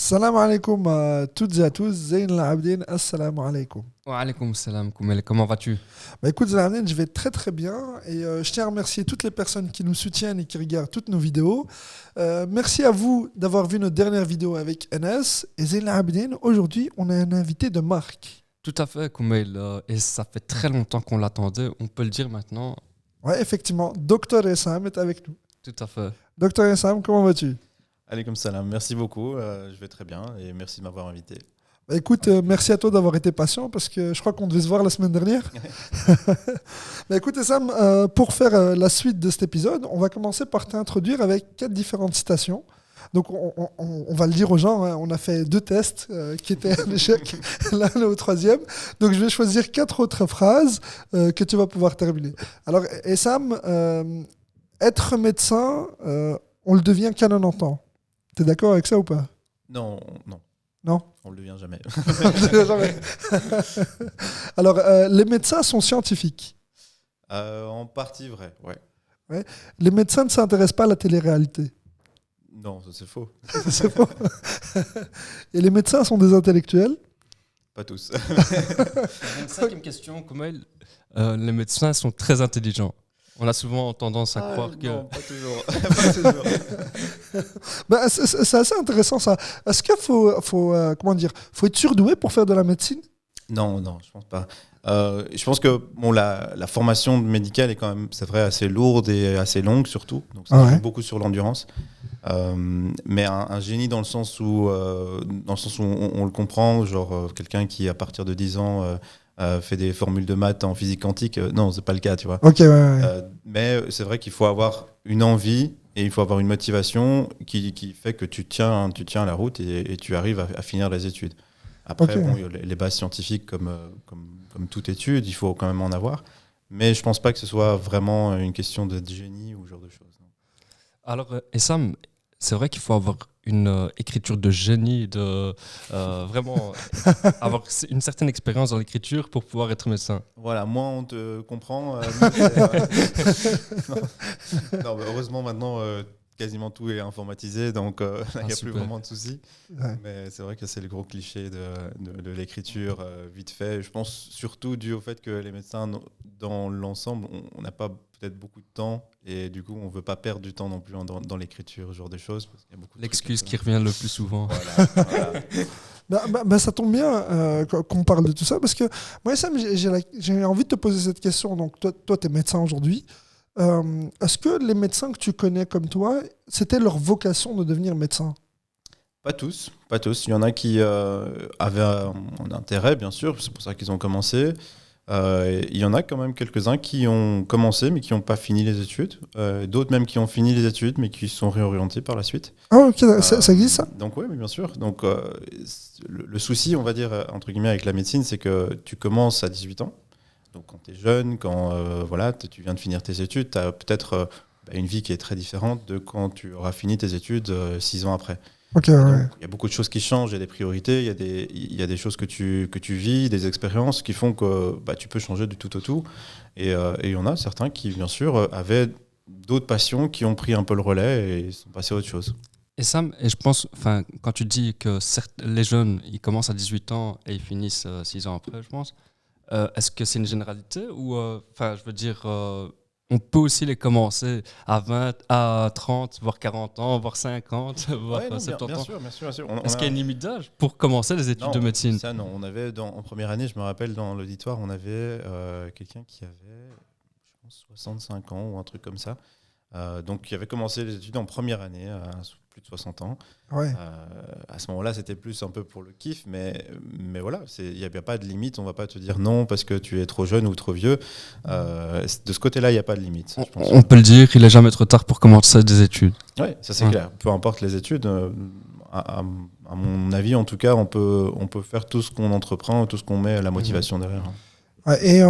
Salam alaikum à toutes et à tous. Zayn Al-Abdin, assalamu alaikum. Wa alaykoum salam, Koumel. Comment vas-tu? Écoute, Zayn Al-Abdin, je vais très très bien et je tiens à remercier toutes les personnes qui nous soutiennent et qui regardent toutes nos vidéos. Merci à vous d'avoir vu notre dernière vidéo avec NS et Zayn Al-Abdin. Aujourd'hui, on a un invité de marque. Tout à fait, Koumel. Et ça fait très longtemps qu'on l'attendait. On peut le dire maintenant. Ouais, effectivement, Dr Essam est avec nous. Tout à fait. Dr Essam, comment vas-tu? Alaykoum salam, merci beaucoup, je vais très bien et merci de m'avoir invité. Écoute, merci à toi d'avoir été patient parce que je crois qu'on devait se voir la semaine dernière. Écoute, Essam, pour faire la suite de cet épisode, on va commencer par t'introduire avec 4 différentes citations. Donc on va le dire aux gens, hein, on a fait 2 tests qui étaient un échec, là on est au 3e. Donc je vais choisir 4 autres phrases que tu vas pouvoir terminer. Alors Essam, être médecin, on le devient qu'à 90 ans. T'es d'accord avec ça ou pas? Non, on ne le devient jamais. Alors, les médecins sont scientifiques. En partie vrai, ouais. Les médecins ne s'intéressent pas à la télé-réalité. Non, ça c'est faux. C'est faux. Et les médecins sont des intellectuels? Pas tous. Une cinquième question, Koumel. Les médecins sont très intelligents. On a souvent tendance à croire que... Non, pas toujours. Pas toujours. C'est assez intéressant ça. Est-ce qu'il faut être surdoué pour faire de la médecine? Non, je pense pas. Je pense que bon, la formation médicale est quand même, c'est vrai, assez lourde et assez longue surtout. Donc ça joue beaucoup sur l'endurance. Mais un génie dans le sens où on le comprend, genre quelqu'un qui à partir de 10 ans fait des formules de maths en physique quantique, non, c'est pas le cas, tu vois. Ok, ouais. Mais c'est vrai qu'il faut avoir une envie et il faut avoir une motivation qui fait que tu tiens la route et tu arrives à finir les études. Après, bon, les bases scientifiques, comme toute étude, il faut quand même en avoir. Mais je pense pas que ce soit vraiment une question de génie ou ce genre de choses. Non. Alors, Essam, c'est vrai qu'il faut avoir une écriture de génie, vraiment avoir une certaine expérience dans l'écriture pour pouvoir être médecin. Voilà, moi on te comprend. Non, mais heureusement maintenant quasiment tout est informatisé, donc il n'y a plus vraiment de soucis. Ouais. Mais c'est vrai que c'est le gros cliché de l'écriture vite fait. Je pense surtout dû au fait que les médecins, dans l'ensemble, on n'a pas peut-être beaucoup de temps et du coup on ne veut pas perdre du temps non plus dans l'écriture, ce genre de choses. Parce qu'il y a beaucoup de l'excuse qui revient le plus souvent. Voilà. Ça tombe bien qu'on parle de tout ça parce que moi Sam, j'ai envie de te poser cette question. Donc toi tu es médecin aujourd'hui. Est-ce que les médecins que tu connais comme toi, c'était leur vocation de devenir médecin? Pas tous. Il y en a qui avaient un intérêt, bien sûr, c'est pour ça qu'ils ont commencé. Il y en a quand même quelques-uns qui ont commencé mais qui n'ont pas fini les études. D'autres même qui ont fini les études mais qui sont réorientés par la suite. Ah ok, ça existe ça? Donc oui, bien sûr. Donc, le souci, on va dire, entre guillemets, avec la médecine, c'est que tu commences à 18 ans. Donc quand tu es jeune, quand tu viens de finir tes études, tu as peut-être une vie qui est très différente de quand tu auras fini tes études 6 ans après. Okay, ouais. Il y a beaucoup de choses qui changent, il y a des priorités, il y a des choses que tu vis, des expériences qui font que tu peux changer du tout au tout. Et il y en a certains qui, bien sûr, avaient d'autres passions qui ont pris un peu le relais et sont passés à autre chose. Et Sam, je pense, quand tu dis que les jeunes, ils commencent à 18 ans et ils finissent 6 ans après, je pense, est-ce que c'est une généralité ou, je veux dire, on peut aussi les commencer à 20, à 30, voire 40 ans, voire 50, voire 70 ans. Bien sûr. Est-ce qu'il y a une limite d'âge pour commencer les études de médecine? Ça, non. On avait en première année, je me rappelle, dans l'auditoire, on avait quelqu'un qui avait, je pense, 65 ans ou un truc comme ça. Donc, qui avait commencé les études en première année, à plus de 60 ans. Ouais. À ce moment-là, c'était plus un peu pour le kiff, mais voilà, il n'y a pas de limite. On ne va pas te dire non parce que tu es trop jeune ou trop vieux. De ce côté-là, il n'y a pas de limite. On peut le dire, il n'est jamais trop tard pour commencer des études. Oui, ça c'est clair. Peu importe les études, à mon avis, en tout cas, on peut faire tout ce qu'on entreprend, tout ce qu'on met à la motivation derrière. Ouais, et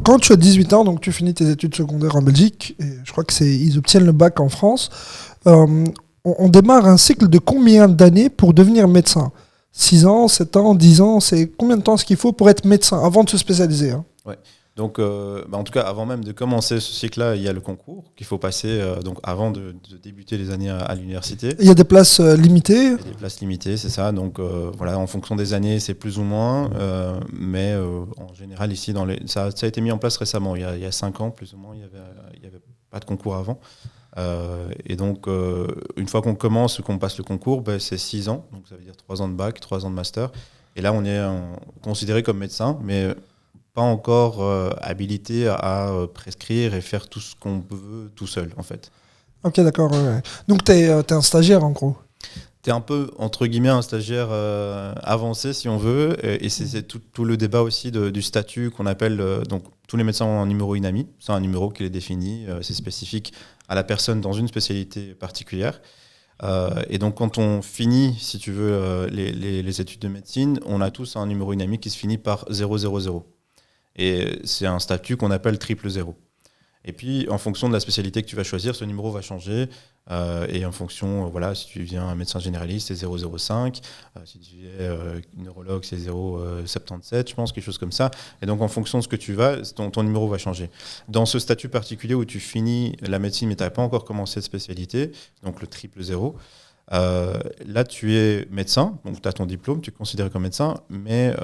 quand tu as 18 ans, donc tu finis tes études secondaires en Belgique, et je crois qu'ils obtiennent le bac en France, on démarre un cycle de combien d'années pour devenir médecin? 6 ans, 7 ans, 10 ans, c'est combien de temps est-ce qu'il faut pour être médecin avant de se spécialiser, hein? Ouais. Donc, en tout cas, avant même de commencer ce cycle-là, il y a le concours qu'il faut passer donc avant de débuter les années à l'université. Il y a des places limitées. Il y a des places limitées, c'est ça. Donc, voilà, en fonction des années, c'est plus ou moins. Mais en général, ici, ça a été mis en place récemment. Il y a 5 ans, plus ou moins, il y avait pas de concours avant. Et donc, une fois qu'on commence, qu'on passe le concours, c'est 6 ans. Donc, ça veut dire 3 ans de bac, 3 ans de master. Et là, on est considéré comme médecin, mais pas encore habilité à prescrire et faire tout ce qu'on veut tout seul, en fait. Ok, d'accord. Ouais. Donc, t'es un stagiaire, en gros. T'es un peu, entre guillemets, un stagiaire avancé, si on veut. Et c'est tout le débat aussi du statut qu'on appelle... donc, tous les médecins ont un numéro INAMI. C'est un numéro qui les définit. C'est spécifique à la personne dans une spécialité particulière. Et donc, quand on finit, si tu veux, les études de médecine, on a tous un numéro INAMI qui se finit par 000. Et c'est un statut qu'on appelle 000. Et puis, en fonction de la spécialité que tu vas choisir, ce numéro va changer. Et en fonction, voilà, si tu viens un médecin généraliste, c'est 005. Si tu es neurologue, c'est 077, je pense, quelque chose comme ça. Et donc, en fonction de ce que tu vas, ton numéro va changer. Dans ce statut particulier où tu finis la médecine, mais tu n'as pas encore commencé cette spécialité, donc le 000, là, tu es médecin, donc tu as ton diplôme, tu es considéré comme médecin, mais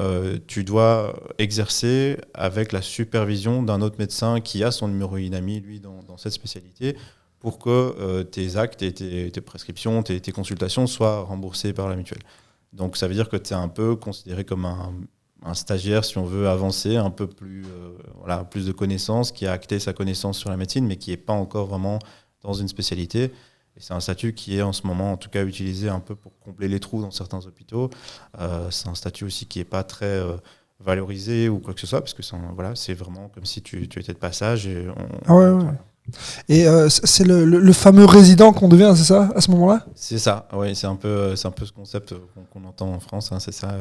tu dois exercer avec la supervision d'un autre médecin qui a son numéro INAMI, lui, dans cette spécialité, pour que tes actes, et tes prescriptions, tes consultations soient remboursées par la mutuelle. Donc ça veut dire que tu es un peu considéré comme un stagiaire, si on veut avancer, un peu plus, plus de connaissances, qui a acté sa connaissance sur la médecine, mais qui n'est pas encore vraiment dans une spécialité. Et c'est un statut qui est en ce moment, en tout cas, utilisé un peu pour combler les trous dans certains hôpitaux. C'est un statut aussi qui n'est pas très valorisé ou quoi que ce soit, parce que c'est vraiment comme si tu étais de passage. Et ouais. Et c'est le fameux résident qu'on devient, c'est ça, à ce moment-là ? C'est ça, oui, c'est un peu ce concept qu'on entend en France, hein, c'est ça.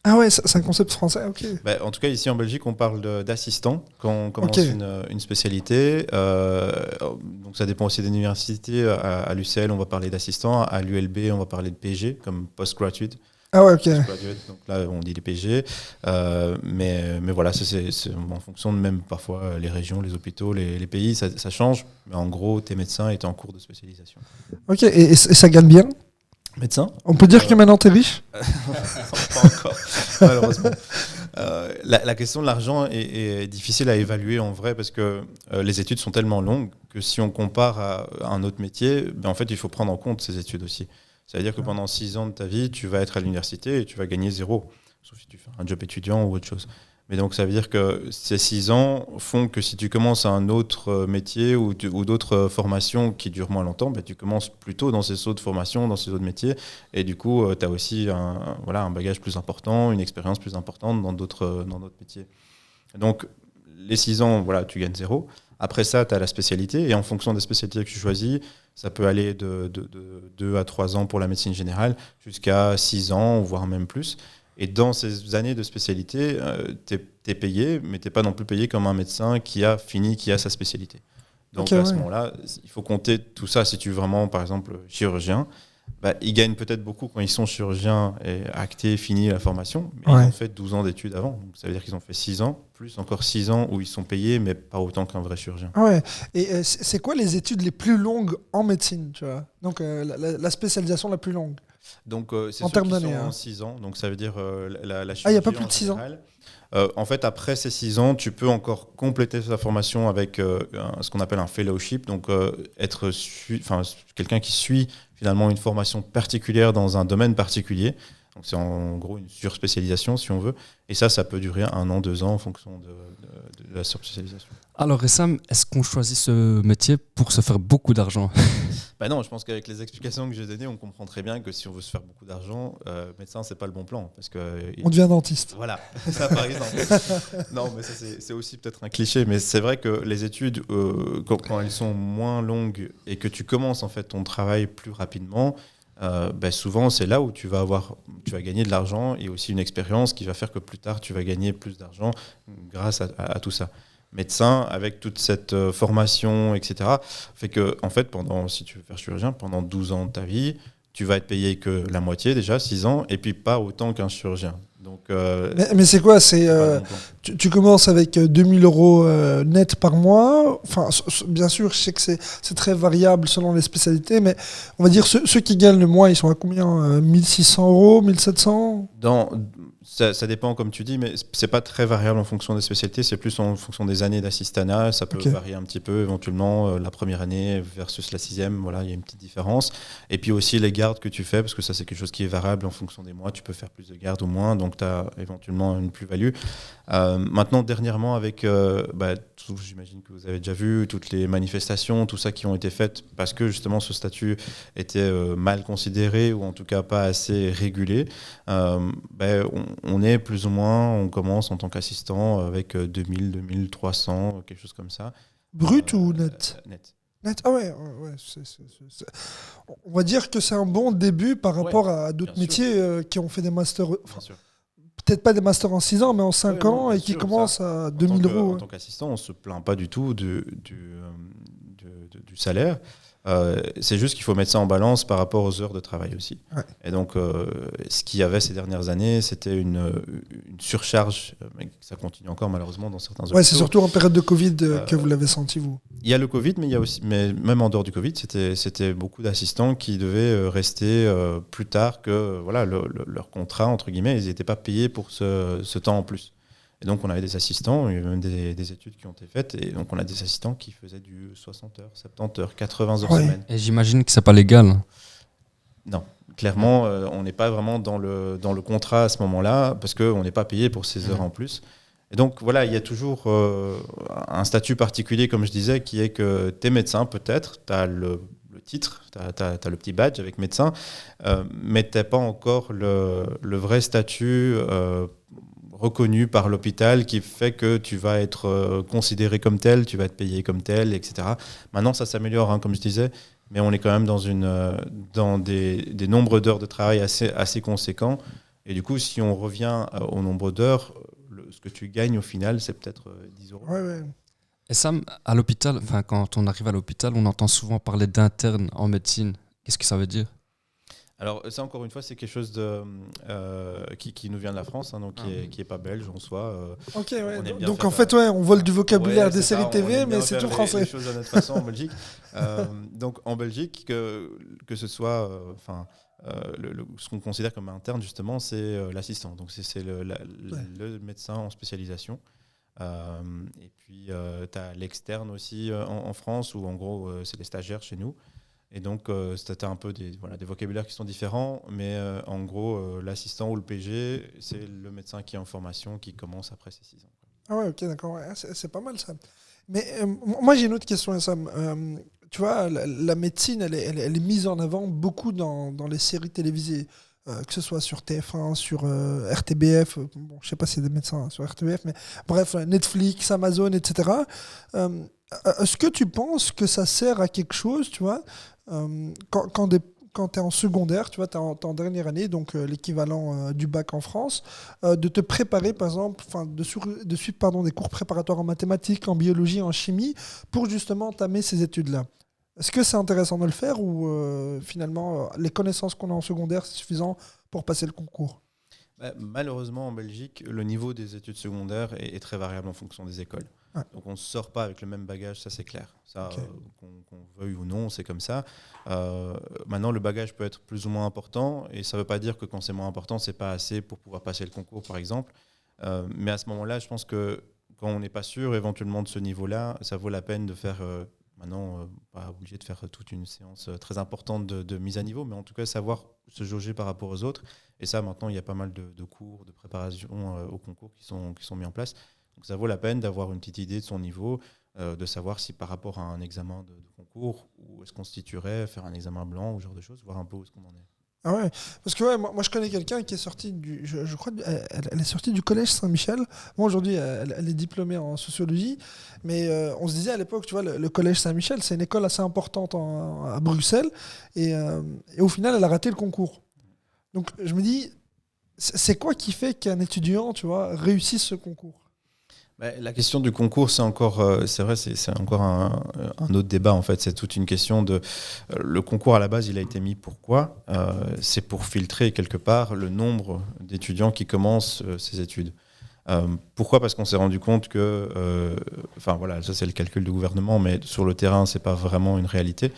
Ah ouais, c'est un concept français, ok. En tout cas, ici en Belgique, on parle d'assistant quand on commence une spécialité. Donc ça dépend aussi des universités. À l'UCL, on va parler d'assistant. À l'ULB, on va parler de PG, comme postgraduate. Ah ouais, ok. Donc là, on dit les PG. Mais voilà, c'est en fonction de même parfois les régions, les hôpitaux, les pays, ça change. Mais en gros, t'es médecin et t'es en cours de spécialisation. Ok, et ça gagne bien ? Médecin ? On peut dire que maintenant t'es riche ? Pas encore, malheureusement. La question de l'argent est difficile à évaluer en vrai parce que les études sont tellement longues que si on compare à un autre métier, en fait, il faut prendre en compte ces études aussi. C'est-à-dire que pendant 6 ans de ta vie, tu vas être à l'université et tu vas gagner 0, sauf si tu fais un job étudiant ou autre chose. Mais donc, ça veut dire que ces 6 ans font que si tu commences un autre métier ou d'autres formations qui durent moins longtemps, tu commences plutôt dans ces autres formations, dans ces autres métiers. Et du coup, tu as aussi un bagage plus important, une expérience plus importante dans d'autres métiers. Donc, les 6 ans, tu gagnes 0. Après ça, tu as la spécialité. Et en fonction des spécialités que tu choisis, ça peut aller de 2 à 3 ans pour la médecine générale jusqu'à 6 ans, voire même plus. Et dans ces années de spécialité, tu es payé, mais tu n'es pas non plus payé comme un médecin qui a sa spécialité. Donc à ce moment-là, il faut compter tout ça. Si tu es vraiment, par exemple, chirurgien, ils gagnent peut-être beaucoup quand ils sont chirurgiens et actés, fini la formation, mais ils ont fait 12 ans d'études avant. Donc ça veut dire qu'ils ont fait 6 ans, plus encore 6 ans où ils sont payés, mais pas autant qu'un vrai chirurgien. Ouais. Et c'est quoi les études les plus longues en médecine, tu vois ? Donc la spécialisation la plus longue. Donc c'est en ceux termes qui d'années, sont 6 ans, donc ça veut dire la chirurgie. Ah, il n'y a pas plus de 6 ans. En fait, après ces 6 ans, tu peux encore compléter sa formation avec ce qu'on appelle un fellowship, donc être quelqu'un qui suit finalement une formation particulière dans un domaine particulier. Donc c'est en gros une surspécialisation si on veut. Et ça peut durer 1 an, 2 ans en fonction de la surspécialisation. Alors Ressam, est-ce qu'on choisit ce métier pour se faire beaucoup d'argent ? Non, je pense qu'avec les explications que j'ai données, on comprend très bien que si on veut se faire beaucoup d'argent, médecin, c'est pas le bon plan. Parce que, on devient dentiste. Voilà, ça par exemple. Non, mais ça c'est aussi peut-être un cliché, mais c'est vrai que les études, quand elles sont moins longues et que tu commences en fait ton travail plus rapidement, souvent c'est là où tu vas gagner de l'argent et aussi une expérience qui va faire que plus tard tu vas gagner plus d'argent grâce à tout ça. Médecin, avec toute cette formation, etc., fait que, en fait, si tu veux faire chirurgien, pendant 12 ans de ta vie, tu vas être payé que la moitié déjà, 6 ans, et puis pas autant qu'un chirurgien. Donc, mais c'est quoi? Tu commences avec 2000 euros net par mois. Enfin, bien sûr, je sais que c'est très variable selon les spécialités, mais on va dire ceux qui gagnent le mois, ils sont à combien? 1600 euros, 1700? Ça dépend, comme tu dis, mais c'est pas très variable en fonction des spécialités, c'est plus en fonction des années d'assistanat. Ça peut varier un petit peu, éventuellement, la première année versus la 6e, voilà, il y a une petite différence. Et puis aussi les gardes que tu fais, parce que ça, c'est quelque chose qui est variable en fonction des mois. Tu peux faire plus de gardes ou moins, donc tu as éventuellement une plus-value. Maintenant, dernièrement, avec, j'imagine que vous avez déjà vu toutes les manifestations, tout ça qui ont été faites, parce que justement ce statut était mal considéré, ou en tout cas pas assez régulé. On est plus ou moins, on commence en tant qu'assistant avec 2000, 2300, quelque chose comme ça. Brut ou net? Net. Ah ouais. On va dire que c'est un bon début par rapport à d'autres métiers qui ont fait des masters. Peut-être pas des masters en 6 ans, mais en 5 ans, et qui commencent à 2000 euros. En tant qu'assistant, on ne se plaint pas du tout du salaire. C'est juste qu'il faut mettre ça en balance par rapport aux heures de travail aussi. Ouais. Et donc, ce qu'il y avait ces dernières années, c'était une surcharge, mais ça continue encore malheureusement dans certains hôpitaux. Ouais, c'est surtout en période de Covid que vous l'avez senti, vous. Il y a le Covid, mais il y a aussi, mais même en dehors du Covid, c'était beaucoup d'assistants qui devaient rester plus tard que leur contrat, entre guillemets, ils n'étaient pas payés pour ce temps en plus. Et donc, on avait des assistants, il y a même des études qui ont été faites, et donc on a des assistants qui faisaient du 60 heures, 70 heures, 80 heures semaine. Et j'imagine que c'est pas légal. Non, clairement, on n'est pas vraiment dans le contrat à ce moment-là, parce qu'on n'est pas payé pour ces heures en plus. Et donc, voilà, il y a toujours un statut particulier, comme je disais, qui est que tu es médecin, peut-être, tu as le titre, tu as le petit badge avec médecin, mais tu n'as pas encore le vrai statut reconnu par l'hôpital qui fait que tu vas être considéré comme tel, tu vas être payé comme tel, etc. Maintenant, ça s'améliore, comme je disais, mais on est quand même dans des nombres d'heures de travail assez conséquents. Et du coup, si on revient au nombre d'heures, ce que tu gagnes au final, c'est peut-être 10 euros. Ouais. Et Sam, à l'hôpital, quand on arrive à l'hôpital, on entend souvent parler d'interne en médecine. Qu'est-ce que ça veut dire ? Alors ça, encore une fois, c'est quelque chose qui nous vient de la France, donc qui est pas belge en soi. Ok, ouais. Donc en fait, on vole du vocabulaire des séries TV, mais c'est tout français. Les choses à notre façon en Belgique. Donc en Belgique, que ce soit, ce qu'on considère comme interne justement, c'est l'assistant. Donc c'est le médecin en spécialisation. Et puis tu as l'externe aussi en France, où en gros c'est les stagiaires chez nous. Et donc, c'était un peu des vocabulaires qui sont différents, mais en gros, l'assistant ou le PG, c'est le médecin qui est en formation, qui commence après ses 6 ans. Ah ouais, ok, d'accord. Ouais, c'est pas mal ça. Mais moi, j'ai une autre question, Sam. Tu vois, la médecine, elle est mise en avant beaucoup dans les séries télévisées, que ce soit sur TF1, sur RTBF. Bon, je sais pas s'il y a des médecins sur RTBF, mais bref, Netflix, Amazon, etc. Est-ce que tu penses que ça sert à quelque chose, tu vois, quand tu es en secondaire, tu vois, tu es en dernière année, donc l'équivalent du bac en France, de te préparer, par exemple, de suivre des cours préparatoires en mathématiques, en biologie, en chimie, pour justement entamer ces études-là. Est-ce que c'est intéressant de le faire, ou finalement, les connaissances qu'on a en secondaire, c'est suffisant pour passer le concours ? Malheureusement, en Belgique, le niveau des études secondaires est très variable en fonction des écoles. Ouais. Donc on ne sort pas avec le même bagage, ça c'est clair. Ça, okay. Qu'on veuille ou non, c'est comme ça. Maintenant, le bagage peut être plus ou moins important, et ça ne veut pas dire que quand c'est moins important, ce n'est pas assez pour pouvoir passer le concours, par exemple. Mais à ce moment-là, je pense que quand on n'est pas sûr éventuellement de ce niveau-là, ça vaut la peine de faire... Maintenant, pas obligé de faire toute une séance très importante de mise à niveau, mais en tout cas savoir se jauger par rapport aux autres. Et ça, maintenant, il y a pas mal de cours, de préparation au concours qui sont mis en place. Donc ça vaut la peine d'avoir une petite idée de son niveau, de savoir si par rapport à un examen de concours, où est-ce qu'on se situerait, faire un examen blanc ou ce genre de choses, voir un peu où est-ce qu'on en est. Ah ouais, parce que moi je connais quelqu'un qui est sorti je crois elle est sortie du collège Saint-Michel. Moi aujourd'hui elle est diplômée en sociologie, mais on se disait à l'époque, tu vois, le collège Saint-Michel, c'est une école assez importante à Bruxelles, et au final elle a raté le concours. Donc je me dis, c'est quoi qui fait qu'un étudiant, tu vois, réussisse ce concours ? La question du concours, c'est encore, c'est vrai, c'est encore un autre débat en fait. C'est toute une question de le concours à la base, il a été mis pourquoi c'est pour filtrer quelque part le nombre d'étudiants qui commencent ces études. Pourquoi ? Parce qu'on s'est rendu compte que, voilà, ça c'est le calcul du gouvernement, mais sur le terrain, c'est pas vraiment une réalité.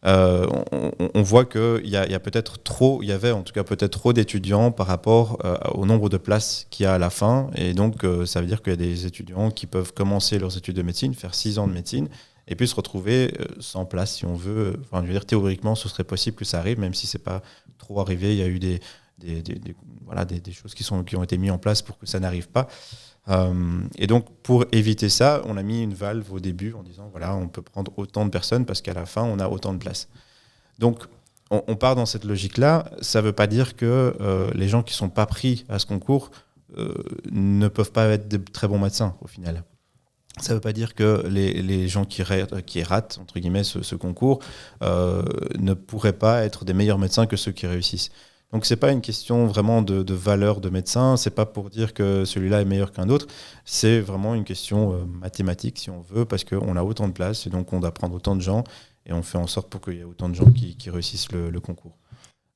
On voit qu'il y a peut-être trop, il y avait en tout cas peut-être trop d'étudiants par rapport au nombre de places qu'il y a à la fin. Et donc, ça veut dire qu'il y a des étudiants qui peuvent commencer leurs études de médecine, faire 6 ans de médecine, et puis se retrouver sans place si on veut. Enfin, je veux dire, théoriquement, ce serait possible que ça arrive, même si c'est pas trop arrivé. Il y a eu des choses qui ont été mises en place pour que ça n'arrive pas. Et donc, pour éviter ça, on a mis une valve au début en disant, voilà, on peut prendre autant de personnes parce qu'à la fin, on a autant de places. Donc, on part dans cette logique-là. Ça ne veut pas dire que les gens qui ne sont pas pris à ce concours ne peuvent pas être de très bons médecins, au final. Ça ne veut pas dire que les gens qui ratent, entre guillemets, ce concours ne pourraient pas être des meilleurs médecins que ceux qui réussissent. Donc c'est pas une question vraiment de valeur de médecin, c'est pas pour dire que celui-là est meilleur qu'un autre, c'est vraiment une question mathématique si on veut, parce qu'on a autant de places et donc on doit prendre autant de gens et on fait en sorte pour qu'il y ait autant de gens qui réussissent le concours.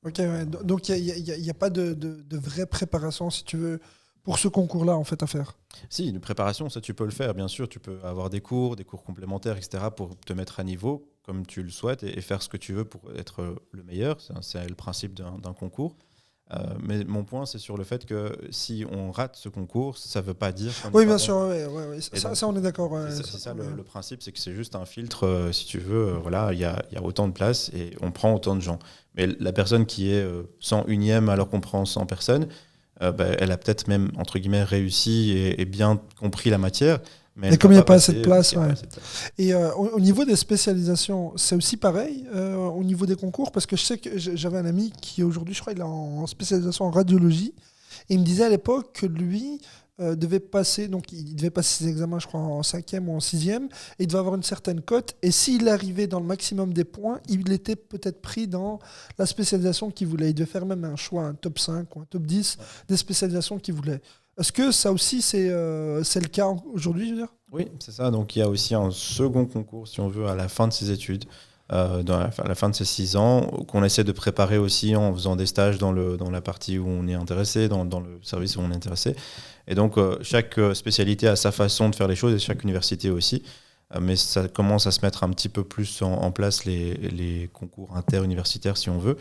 Ok, ouais. Donc il n'y a pas de vraie préparation, si tu veux, pour ce concours-là en fait à faire. Si, une préparation, ça tu peux le faire, bien sûr, tu peux avoir des cours complémentaires, etc. pour te mettre à niveau comme tu le souhaites et faire ce que tu veux pour être le meilleur. C'est le principe d'un concours. Mais mon point, c'est sur le fait que si on rate ce concours, ça ne veut pas dire... Oui, bien sûr, ouais. Ça, on est d'accord. C'est ça le principe, c'est que c'est juste un filtre, si tu veux, voilà, il y a autant de places et on prend autant de gens. Mais la personne qui est 101e alors qu'on prend 100 personnes, elle a peut-être même, entre guillemets, réussi et bien compris la matière. Mais comme il n'y a pas assez de place, ouais. Et au niveau des spécialisations, c'est aussi pareil au niveau des concours, parce que je sais que j'avais un ami qui aujourd'hui, je crois, il est en spécialisation en radiologie, et il me disait à l'époque que lui devait passer ses examens, je crois, en 5e ou en 6e, et il devait avoir une certaine cote, et s'il arrivait dans le maximum des points, il était peut-être pris dans la spécialisation qu'il voulait. Il devait faire même un choix, un top 5 ou un top 10 des spécialisations qu'il voulait. Est-ce que ça aussi, c'est le cas aujourd'hui, je veux dire ? Oui, c'est ça. Donc, il y a aussi un second concours, si on veut, à la fin de ses études, à la fin de ses 6 ans, qu'on essaie de préparer aussi en faisant des stages dans la partie où on est intéressé, dans le service où on est intéressé. Et donc, chaque spécialité a sa façon de faire les choses et chaque université aussi. Mais ça commence à se mettre un petit peu plus en place les concours interuniversitaires, si on veut.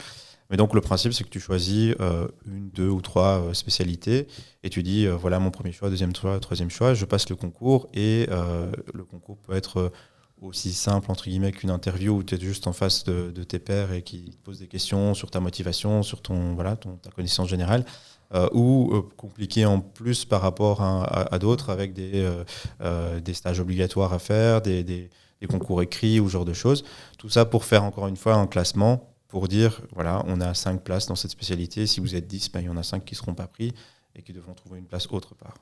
Mais donc le principe, c'est que tu choisis 1, 2 ou 3 spécialités et tu dis, voilà mon premier choix, deuxième choix, troisième choix, je passe le concours et le concours peut être aussi simple, entre guillemets, qu'une interview où tu es juste en face de tes pairs et qui te posent des questions sur ta motivation, sur ta connaissance générale, ou compliqué en plus par rapport à d'autres avec des stages obligatoires à faire, des concours écrits ou ce genre de choses. Tout ça pour faire encore une fois un classement pour dire, voilà, on a 5 places dans cette spécialité. Si vous êtes 10, il y en a 5 qui ne seront pas pris et qui devront trouver une place autre part.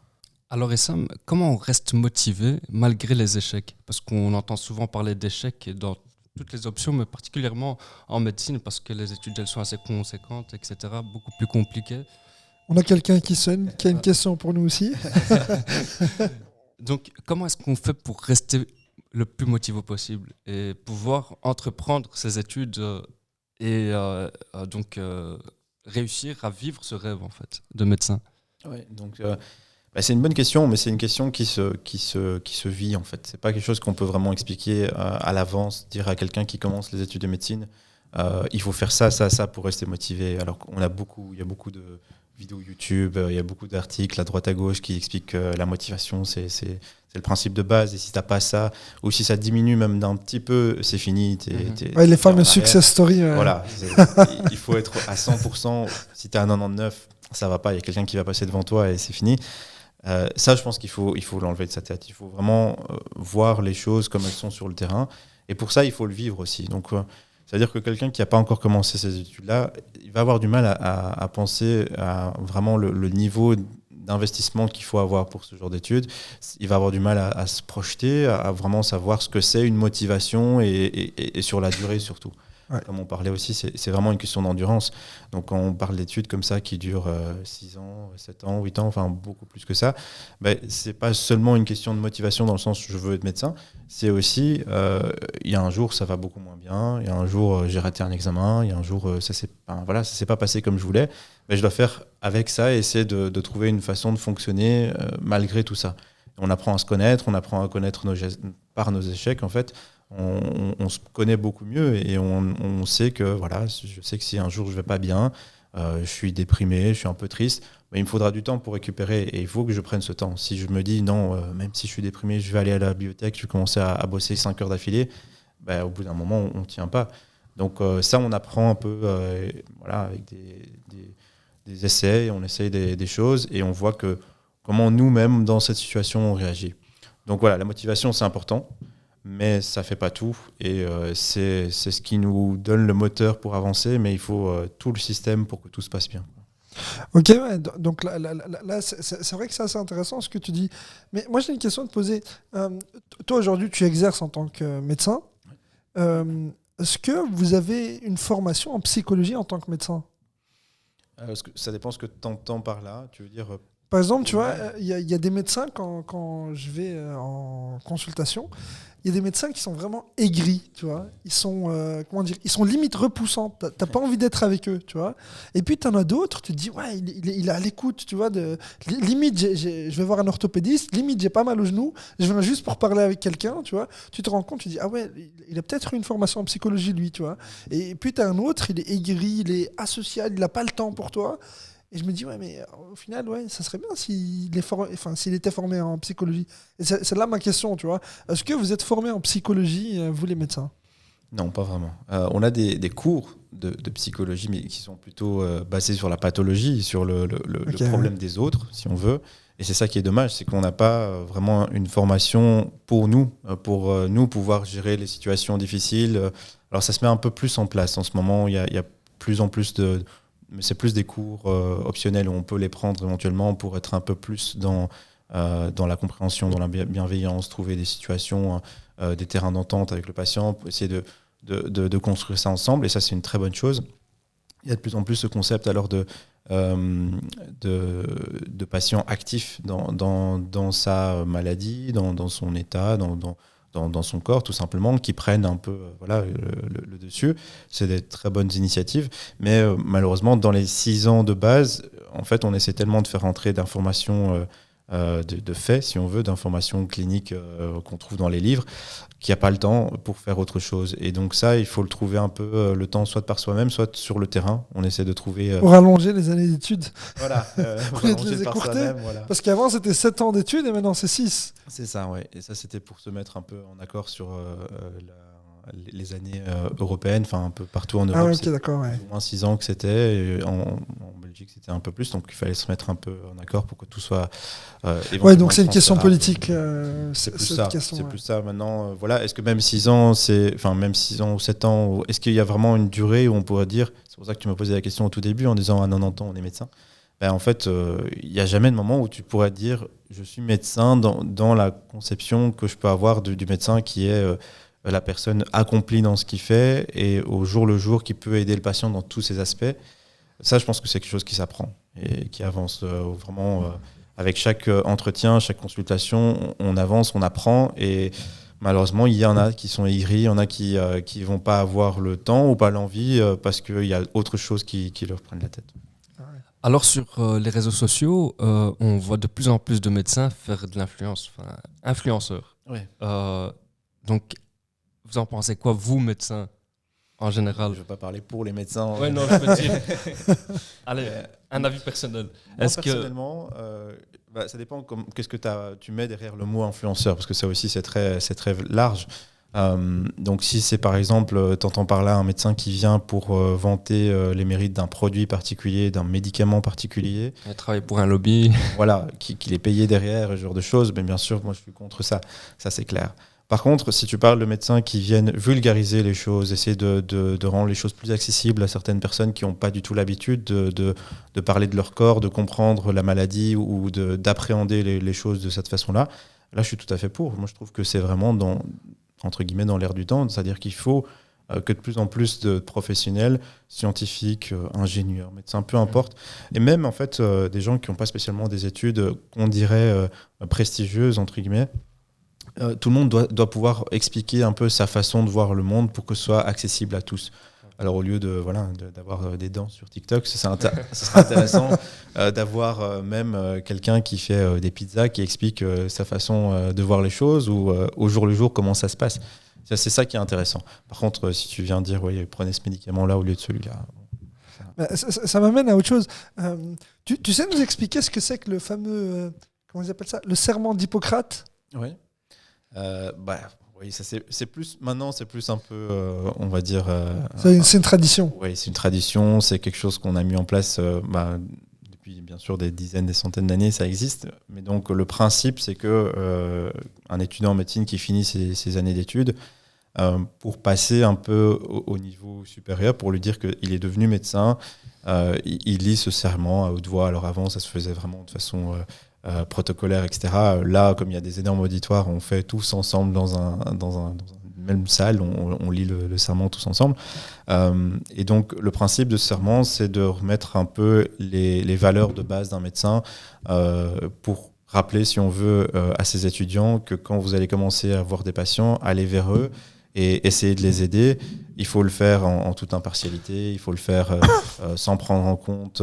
Alors Essam, comment on reste motivé malgré les échecs ? Parce qu'on entend souvent parler d'échecs dans toutes les options, mais particulièrement en médecine, parce que les études elles sont assez conséquentes, etc., beaucoup plus compliquées. On a quelqu'un qui sonne, qui a une question pour nous aussi. Donc, comment est-ce qu'on fait pour rester le plus motivé possible et pouvoir entreprendre ces études et donc réussir à vivre ce rêve en fait de médecin? Ouais, donc c'est une bonne question, mais c'est une question qui se vit en fait. C'est pas quelque chose qu'on peut vraiment expliquer à l'avance, dire à quelqu'un qui commence les études de médecine, il faut faire ça, ça, ça pour rester motivé. Alors il y a beaucoup de vidéos YouTube, il y a beaucoup d'articles à droite à gauche qui expliquent que la motivation c'est le principe de base, et si t'as pas ça, ou si ça diminue même d'un petit peu, c'est fini. Les fameux success stories. Voilà, il faut être à 100%. Si t'es à 99, ça va pas, il y a quelqu'un qui va passer devant toi et c'est fini. Ça, je pense qu'il faut l'enlever de sa tête. Il faut vraiment voir les choses comme elles sont sur le terrain. Et pour ça, il faut le vivre aussi. Donc, c'est-à-dire que quelqu'un qui n'a pas encore commencé ces études-là, il va avoir du mal à penser à vraiment le niveau d'investissement qu'il faut avoir pour ce genre d'études. Il va avoir du mal à se projeter, à vraiment savoir ce que c'est une motivation et sur la durée surtout. Ouais. Comme on parlait aussi, c'est vraiment une question d'endurance. Donc quand on parle d'études comme ça qui durent 6 ans, 7 ans, 8 ans, enfin beaucoup plus que ça, c'est pas seulement une question de motivation dans le sens où je veux être médecin, c'est aussi, il y a un jour ça va beaucoup moins bien, il y a un jour j'ai raté un examen, il y a un jour ça s'est pas passé comme je voulais, mais je dois faire avec ça et essayer de trouver une façon de fonctionner malgré tout ça. On apprend à se connaître, on apprend à connaître par nos échecs en fait. On se connaît beaucoup mieux et on sait que voilà, je sais que si un jour je vais pas bien, je suis déprimé, je suis un peu triste, mais il me faudra du temps pour récupérer et il faut que je prenne ce temps. Si je me dis non, même si je suis déprimé, je vais aller à la bibliothèque, je vais commencer à bosser 5 heures d'affilée, au bout d'un moment, on ne tient pas. Donc ça, on apprend un peu voilà, avec des essais, on essaye des choses et on voit que comment nous-mêmes, dans cette situation, on réagit. Donc voilà, la motivation, c'est important. Mais ça ne fait pas tout et c'est ce qui nous donne le moteur pour avancer, mais il faut tout le système pour que tout se passe bien. Ok, ouais, donc là c'est vrai que c'est assez intéressant ce que tu dis. Mais moi j'ai une question à te poser. Toi aujourd'hui tu exerces en tant que médecin. Est-ce que vous avez une formation en psychologie en tant que médecin ? Ça dépend ce que tu entends par là. Tu veux dire par exemple, tu vois, il y a des médecins quand je vais en consultation. Il y a des médecins qui sont vraiment aigris, tu vois. Ils sont, ils sont limite repoussants. T'as pas envie d'être avec eux, tu vois. Et puis t'en as d'autres, tu te dis, ouais, il est à l'écoute, tu vois. Limite, je vais voir un orthopédiste, limite, j'ai pas mal au genou, je viens juste pour parler avec quelqu'un, tu vois. Tu te rends compte, tu te dis, ah ouais, il a peut-être eu une formation en psychologie, lui, tu vois. Et puis t'as un autre, il est aigri, il est asocial, il a pas le temps pour toi. Et je me dis, ouais, mais au final, ouais, ça serait bien s'il était formé en psychologie. Et c'est là ma question, tu vois. Est-ce que vous êtes formé en psychologie, vous les médecins ? Non, pas vraiment. On a des cours de psychologie, mais qui sont plutôt basés sur la pathologie, sur le problème des autres, si on veut. Et c'est ça qui est dommage, c'est qu'on n'a pas vraiment une formation pour nous pouvoir gérer les situations difficiles. Alors ça se met un peu plus en place en ce moment. Il y a plus en plus mais c'est plus des cours optionnels où on peut les prendre éventuellement pour être un peu plus dans la compréhension, dans la bienveillance, trouver des situations, des terrains d'entente avec le patient, pour essayer de construire ça ensemble. Et ça, c'est une très bonne chose. Il y a de plus en plus ce concept alors de patients actifs dans sa maladie, dans son état, dans son corps, tout simplement, qui prennent un peu le dessus. C'est des très bonnes initiatives. Mais malheureusement, dans les 6 ans de base, en fait, on essaie tellement de faire entrer d'informations de faits, si on veut, d'informations cliniques qu'on trouve dans les livres, qu'il n'y a pas le temps pour faire autre chose. Et donc ça, il faut le trouver un peu le temps, soit par soi-même, soit sur le terrain. On essaie de trouver... Pour allonger les années d'études. Voilà. Pour les écourter. Voilà. Parce qu'avant, c'était 7 ans d'études et maintenant, c'est 6. C'est ça, ouais. Et ça, c'était pour se mettre un peu en accord sur les années européennes, enfin un peu partout en Europe. Ah ouais, ok, d'accord. Ouais. Au moins 6 ans que c'était. En Belgique, c'était un peu plus. Donc, il fallait se mettre un peu en accord pour que tout soit... ouais, donc c'est une question politique. C'est plus ça. C'est plus ça. Maintenant, voilà. Est-ce que même 6 ans, même 6 ans ou 7 ans, est-ce qu'il y a vraiment une durée où on pourrait dire... C'est pour ça que tu m'as posé la question au tout début en disant à 90 ans, on est médecin. En fait, il n'y a jamais de moment où tu pourrais dire je suis médecin dans la conception que je peux avoir du médecin qui est la personne accomplie dans ce qu'il fait et au jour le jour qui peut aider le patient dans tous ses aspects. Ça, je pense que c'est quelque chose qui s'apprend et qui avance vraiment avec chaque entretien, chaque consultation, on avance, on apprend et malheureusement, il y en a qui sont aigris, il y en a qui ne vont pas avoir le temps ou pas l'envie parce qu'il y a autre chose qui leur prennent la tête. Alors sur les réseaux sociaux, on voit de plus en plus de médecins faire de l'influence, influenceurs. Oui. Donc, vous en pensez quoi, vous, médecins, en général ? Je ne veux pas parler pour les médecins. Oui, non, je peux dire. Allez, un avis personnel. Personnellement, ça dépend qu'est-ce que tu mets derrière le mot influenceur, parce que ça aussi, c'est très large. Donc si c'est par exemple, t'entends par là un médecin qui vient pour vanter les mérites d'un produit particulier, d'un médicament particulier. Il travaille pour un lobby. Voilà, qu'il est payé derrière, ce genre de choses, mais bien sûr, moi je suis contre ça, c'est clair. Par contre, si tu parles de médecins qui viennent vulgariser les choses, essayer de rendre les choses plus accessibles à certaines personnes qui n'ont pas du tout l'habitude de parler de leur corps, de comprendre la maladie ou d'appréhender les choses de cette façon-là, là je suis tout à fait pour. Moi je trouve que c'est vraiment entre guillemets dans l'air du temps, c'est-à-dire qu'il faut que de plus en plus de professionnels, scientifiques, ingénieurs, médecins, peu importe, et même en fait des gens qui n'ont pas spécialement des études qu'on dirait prestigieuses, entre guillemets. Tout le monde doit pouvoir expliquer un peu sa façon de voir le monde pour que ce soit accessible à tous. Alors au lieu d'avoir des dents sur TikTok, ce serait intéressant d'avoir même quelqu'un qui fait des pizzas, qui explique sa façon de voir les choses ou au jour le jour comment ça se passe. C'est ça qui est intéressant. Par contre, si tu viens dire prenez ce médicament-là au lieu de celui-là. Ça m'amène à autre chose. Tu sais nous expliquer ce que c'est que le fameux, comment ils appellent ça, le serment d'Hippocrate ? Oui. Oui, ça c'est plus maintenant, c'est plus un peu, on va dire. C'est une tradition. Oui, c'est une tradition. C'est quelque chose qu'on a mis en place depuis bien sûr des dizaines, des centaines d'années. Ça existe. Mais donc le principe, c'est que un étudiant en médecine qui finit ses années d'études, pour passer un peu au niveau supérieur, pour lui dire qu'il est devenu médecin, il lit ce serment à haute voix. Alors avant, ça se faisait vraiment de façon protocolaire, etc. Là, comme il y a des énormes auditoires, on fait tous ensemble dans une même salle, on lit le serment tous ensemble. Et donc, le principe de ce serment, c'est de remettre un peu les valeurs de base d'un médecin pour rappeler, si on veut, à ses étudiants que quand vous allez commencer à voir des patients, allez vers eux et essayer de les aider. Il faut le faire en toute impartialité, il faut le faire sans prendre en compte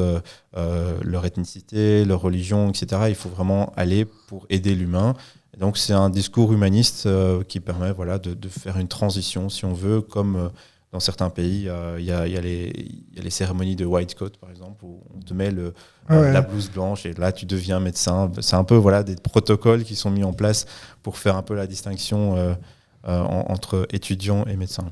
leur ethnicité, leur religion, etc. Il faut vraiment aller pour aider l'humain. Et donc c'est un discours humaniste qui permet de faire une transition, si on veut, comme dans certains pays, il y a les cérémonies de white coat, par exemple, où on te met la blouse blanche et là tu deviens médecin. C'est un peu des protocoles qui sont mis en place pour faire un peu la distinction entre étudiants et médecins.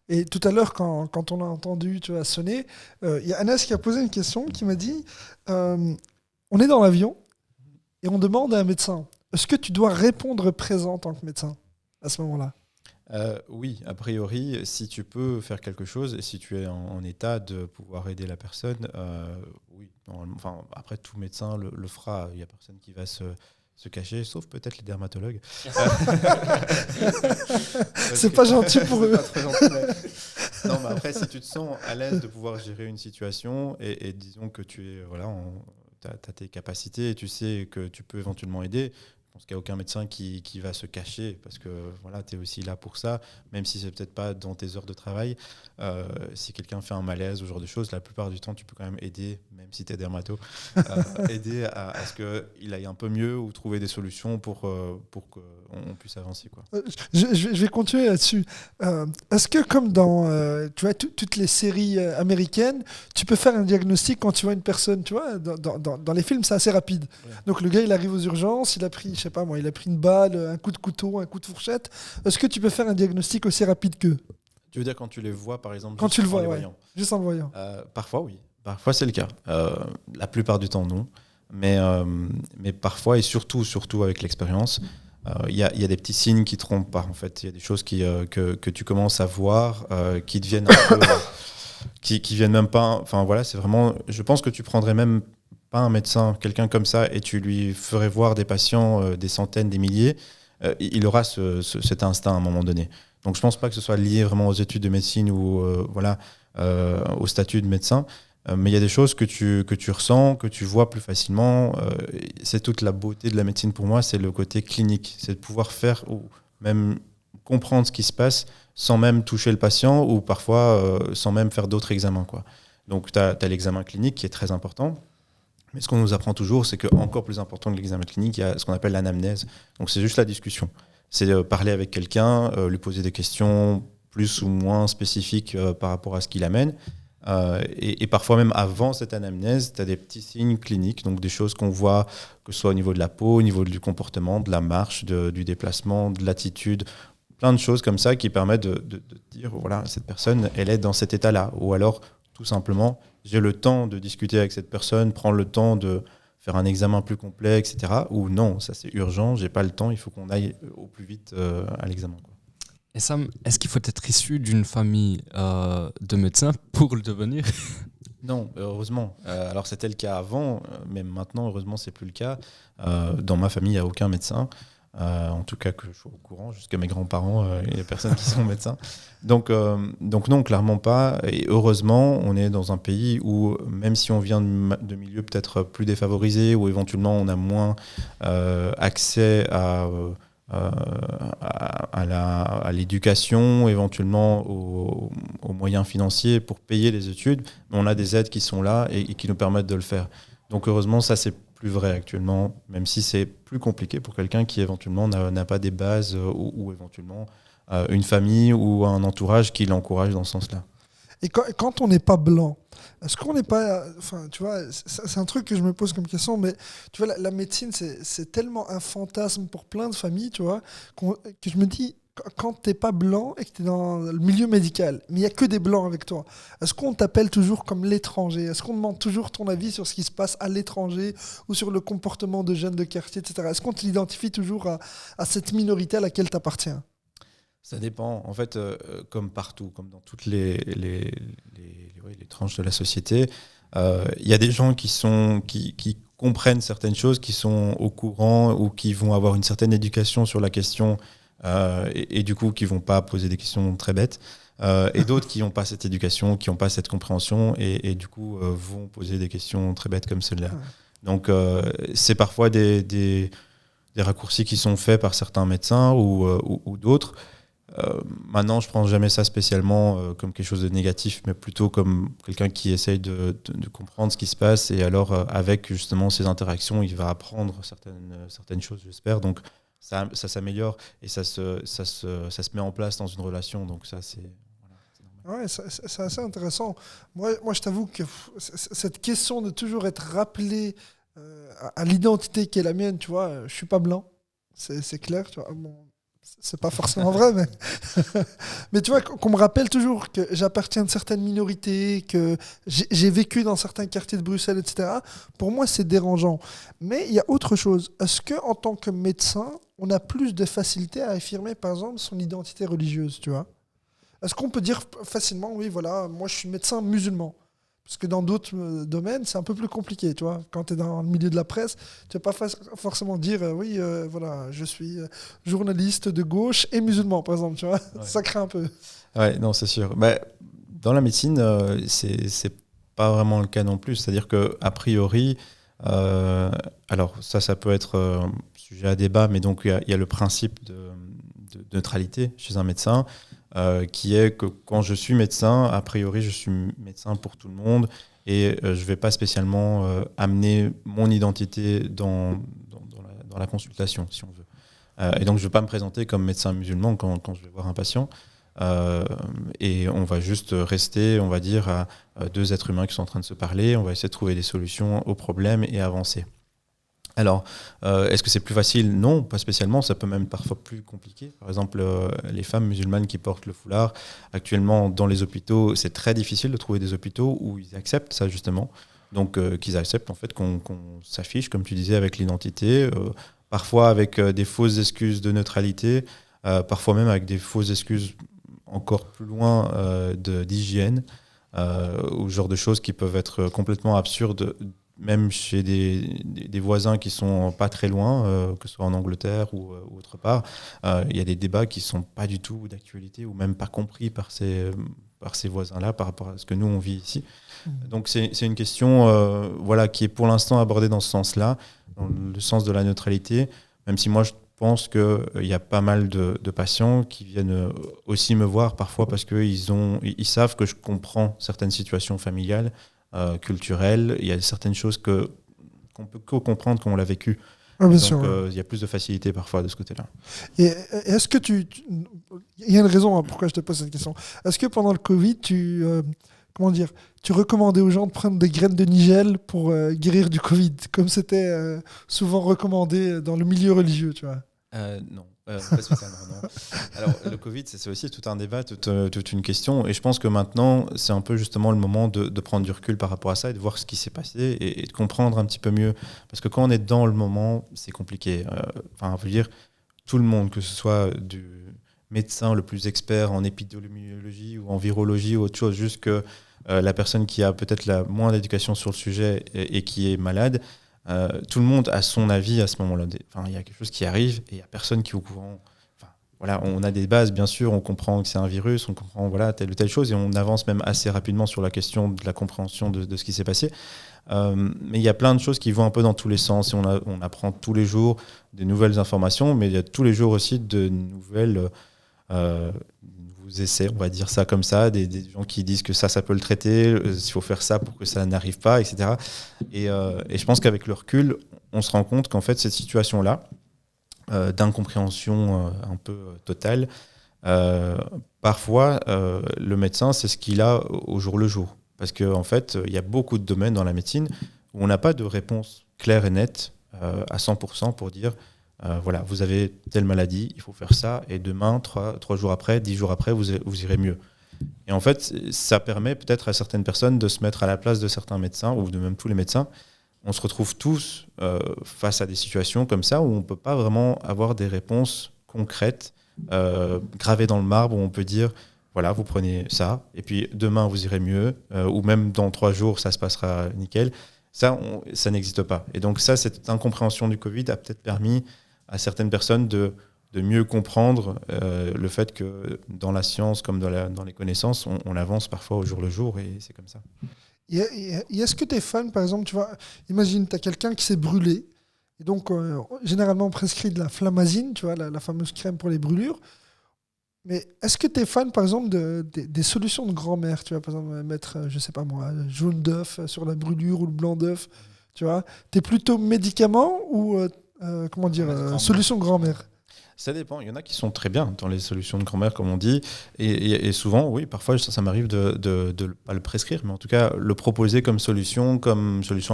Et tout à l'heure, quand on a entendu sonner, il y a Anas qui a posé une question, qui m'a dit on est dans l'avion et on demande à un médecin, est-ce que tu dois répondre présent en tant que médecin à ce moment-là ? Oui, a priori, si tu peux faire quelque chose et si tu es en état de pouvoir aider la personne, oui. Enfin, après, tout médecin le fera. Il n'y a personne qui va se cacher, sauf peut-être les dermatologues. C'est pas gentil pour eux. Pas très gentil, mais... Non, mais après, si tu te sens à l'aise de pouvoir gérer une situation et disons que tu es, t'as tes capacités et tu sais que tu peux éventuellement aider, je pense qu'il n'y a aucun médecin qui va se cacher parce que tu es aussi là pour ça, même si c'est peut-être pas dans tes heures de travail. Si quelqu'un fait un malaise ou ce genre de choses, la plupart du temps, tu peux quand même aider, même si tu es dermato, aider à ce qu'il aille un peu mieux ou trouver des solutions pour qu'on puisse avancer. Quoi. Je vais continuer là-dessus. Est-ce que comme dans toutes les séries américaines, tu peux faire un diagnostic quand tu vois une personne, dans les films, c'est assez rapide. Ouais. Donc le gars, il arrive aux urgences, il a pris, il a pris une balle, un coup de couteau, un coup de fourchette. Est-ce que tu peux faire un diagnostic aussi rapide qu'eux ? Tu veux dire quand tu les vois, par exemple, quand tu le vois, juste en le voyant. Parfois, oui. Parfois, c'est le cas. La plupart du temps, non. Mais parfois, et surtout avec l'expérience, il y a des petits signes qui ne trompent pas. En fait, il y a des choses que tu commences à voir qui deviennent un peu... qui viennent même pas... Enfin, c'est vraiment... Je pense que tu prendrais même pas un médecin, quelqu'un comme ça, et tu lui ferais voir des patients, des centaines, des milliers, il aura cet instinct à un moment donné. Donc je ne pense pas que ce soit lié vraiment aux études de médecine ou au statut de médecin, mais il y a des choses que tu ressens, que tu vois plus facilement. C'est toute la beauté de la médecine pour moi, c'est le côté clinique, c'est de pouvoir faire ou même comprendre ce qui se passe sans même toucher le patient ou parfois sans même faire d'autres examens, quoi. Donc tu as l'examen clinique qui est très important. Mais ce qu'on nous apprend toujours, c'est qu'encore plus important que l'examen clinique, il y a ce qu'on appelle l'anamnèse. Donc c'est juste la discussion. C'est parler avec quelqu'un, lui poser des questions plus ou moins spécifiques par rapport à ce qu'il amène. Et parfois même avant cette anamnèse, tu as des petits signes cliniques, donc des choses qu'on voit, que ce soit au niveau de la peau, au niveau du comportement, de la marche, du déplacement, de l'attitude, plein de choses comme ça qui permettent de dire, cette personne, elle est dans cet état-là. Ou alors, tout simplement, j'ai le temps de discuter avec cette personne, prendre le temps de faire un examen plus complet, etc. Ou non, ça c'est urgent, j'ai pas le temps, il faut qu'on aille au plus vite à l'examen. Et Sam, est-ce qu'il faut être issu d'une famille de médecins pour le devenir ? Non, heureusement. Alors c'était le cas avant, mais maintenant, heureusement, c'est plus le cas. Dans ma famille, il n'y a aucun médecin. En tout cas, que je sois au courant, jusqu'à mes grands-parents, il n'y a personne qui sont médecins. Donc non, clairement pas. Et heureusement, on est dans un pays où, même si on vient de milieux peut-être plus défavorisés, où éventuellement on a moins accès à l'éducation, éventuellement aux moyens financiers pour payer les études, mais on a des aides qui sont là et qui nous permettent de le faire. Donc heureusement, ça c'est plus vrai actuellement, même si c'est plus compliqué pour quelqu'un qui éventuellement n'a pas des bases ou éventuellement une famille ou un entourage qui l'encourage dans ce sens-là. Et quand on n'est pas blanc, est-ce qu'on n'est pas... Enfin, tu vois, c'est un truc que je me pose comme question, mais tu vois, la médecine, c'est tellement un fantasme pour plein de familles, tu vois, que je me dis, quand t'es pas blanc et que t'es dans le milieu médical, mais il n'y a que des blancs avec toi, est-ce qu'on t'appelle toujours comme l'étranger? Est-ce qu'on demande toujours ton avis sur ce qui se passe à l'étranger ou sur le comportement de jeunes de quartier, etc. Est-ce qu'on t'identifie toujours à cette minorité à laquelle t'appartiens? Ça dépend. En fait, comme partout, comme dans toutes les tranches de la société, il y a des gens qui comprennent certaines choses, qui sont au courant ou qui vont avoir une certaine éducation sur la question et du coup qui vont pas poser des questions très bêtes. Et d'autres qui n'ont pas cette éducation, qui n'ont pas cette compréhension et du coup vont poser des questions très bêtes comme celle-là. Donc c'est parfois des raccourcis qui sont faits par certains médecins ou d'autres. Maintenant, je ne prends jamais ça spécialement comme quelque chose de négatif, mais plutôt comme quelqu'un qui essaye de comprendre ce qui se passe. Et alors, avec justement ces interactions, il va apprendre certaines choses, j'espère. Donc, ça s'améliore et ça se met en place dans une relation. Donc, ça, c'est... Ouais, c'est assez intéressant. Moi, je t'avoue que cette question de toujours être rappelé à l'identité qui est la mienne, tu vois, je suis pas blanc, c'est clair, tu vois. Bon, c'est pas forcément vrai, mais tu vois, qu'on me rappelle toujours que j'appartiens à une certaine minorité, que j'ai vécu dans certains quartiers de Bruxelles, etc. Pour moi, c'est dérangeant. Mais il y a autre chose. Est-ce que, en tant que médecin, on a plus de facilité à affirmer, par exemple, son identité religieuse, tu vois? Est-ce qu'on peut dire facilement, oui, voilà, moi je suis médecin musulman? Parce que dans d'autres domaines, c'est un peu plus compliqué, tu vois. Quand tu es dans le milieu de la presse, tu ne vas pas forcément dire, oui, voilà, je suis journaliste de gauche et musulman, par exemple, tu vois. Ouais. Ça craint un peu. Ouais, non, c'est sûr. Bah, dans la médecine, c'est pas vraiment le cas non plus. C'est-à-dire qu'a priori, alors ça peut être sujet à débat, mais donc il y a le principe de neutralité chez un médecin. Qui est que quand je suis médecin, a priori, je suis médecin pour tout le monde et je ne vais pas spécialement amener mon identité dans la consultation, si on veut. Et donc, je ne vais pas me présenter comme médecin musulman quand je vais voir un patient. Et on va juste rester, on va dire, à deux êtres humains qui sont en train de se parler. On va essayer de trouver des solutions aux problèmes et avancer. Alors, est-ce que c'est plus facile? Non, pas spécialement. Ça peut même parfois plus compliqué. Par exemple, les femmes musulmanes qui portent le foulard, actuellement dans les hôpitaux, c'est très difficile de trouver des hôpitaux où ils acceptent ça justement. Donc, qu'ils acceptent en fait qu'on s'affiche, comme tu disais, avec l'identité, parfois avec des fausses excuses de neutralité, parfois même avec des fausses excuses encore plus loin d'hygiène, ou ce genre de choses qui peuvent être complètement absurdes. Même chez des voisins qui sont pas très loin, que ce soit en Angleterre ou autre part, il y a des débats qui sont pas du tout d'actualité ou même pas compris par ces voisins-là par rapport à ce que nous on vit ici. Donc c'est une question voilà, qui est pour l'instant abordée dans ce sens-là, dans le sens de la neutralité, même si moi je pense qu'il y a pas mal de patients qui viennent aussi me voir parfois parce qu'ils savent que je comprends certaines situations familiales, culturelles. Il y a certaines choses qu'on peut comprendre quand on l'a vécu. Ah, donc sûr, il y a plus de facilité parfois de ce côté-là. Et est-ce que il y a une raison pourquoi je te pose cette question. Est-ce que pendant le Covid, tu recommandais aux gens de prendre des graines de nigel pour guérir du Covid, comme c'était souvent recommandé dans le milieu religieux, tu vois? Non. Pas spécialement, non. Alors, le Covid, c'est aussi tout un débat, toute une question. Et je pense que maintenant, c'est un peu justement le moment de prendre du recul par rapport à ça et de voir ce qui s'est passé et de comprendre un petit peu mieux. Parce que quand on est dans le moment, c'est compliqué. Enfin, je veux dire, tout le monde, que ce soit du médecin le plus expert en épidémiologie ou en virologie ou autre chose, juste que la personne qui a peut-être la moins d'éducation sur le sujet et qui est malade, tout le monde a son avis à ce moment-là. Il y a quelque chose qui arrive et il n'y a personne qui est au courant. Voilà, on a des bases, bien sûr, on comprend que c'est un virus, on comprend telle ou telle chose, et on avance même assez rapidement sur la question de la compréhension de ce qui s'est passé. Mais il y a plein de choses qui vont un peu dans tous les sens, et on apprend tous les jours des nouvelles informations, mais il y a tous les jours aussi de nouvelles nouveaux essais, on va dire ça comme ça, des gens qui disent que ça peut le traiter, il faut faire ça pour que ça n'arrive pas, etc. Et je pense qu'avec le recul, on se rend compte qu'en fait, cette situation-là, d'incompréhension un peu totale. Parfois, le médecin, c'est ce qu'il a au jour le jour. Parce qu'en fait, il y a beaucoup de domaines dans la médecine où on n'a pas de réponse claire et nette à 100% pour dire voilà, vous avez telle maladie, il faut faire ça, et demain, 3 jours après, 10 jours après, vous irez mieux. Et en fait, ça permet peut-être à certaines personnes de se mettre à la place de certains médecins, ou de même tous les médecins. On se retrouve tous face à des situations comme ça où on ne peut pas vraiment avoir des réponses concrètes, gravées dans le marbre, où on peut dire, voilà, vous prenez ça, et puis demain, vous irez mieux, ou même dans 3 jours, ça se passera nickel. Ça n'existe pas. Et donc ça, cette incompréhension du Covid a peut-être permis à certaines personnes de mieux comprendre le fait que dans la science, comme dans les connaissances, on avance parfois au jour le jour, et c'est comme ça. Et est-ce que tu es fan, par exemple, tu vois, imagine, tu as quelqu'un qui s'est brûlé, et donc généralement on prescrit de la flamazine, tu vois, la fameuse crème pour les brûlures. Mais est-ce que tu es fan, par exemple, des solutions de grand-mère, tu vois, par exemple, mettre, je sais pas moi, jaune d'œuf sur la brûlure ou le blanc d'œuf, tu vois. Tu es plutôt médicament ou, comment dire, solution grand-mère? Ça dépend. Il y en a qui sont très bien dans les solutions de grand-mère, comme on dit. Et souvent, oui, parfois, ça m'arrive de pas le prescrire, mais en tout cas, le proposer comme solution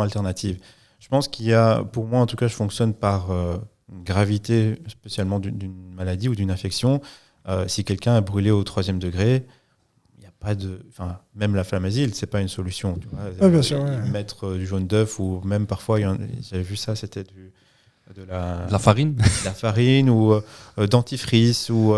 alternative. Je pense qu'il y a, pour moi, en tout cas, je fonctionne par gravité, spécialement d'une maladie ou d'une infection. Si quelqu'un est brûlé au 3e degré, il n'y a pas de... Enfin, même la flamazile, c'est pas une solution. Tu vois. Ouais, bien sûr, ouais. Mettre du jaune d'œuf, ou même parfois, j'avais vu ça, c'était de la farine, de la farine, ou dentifrice, ou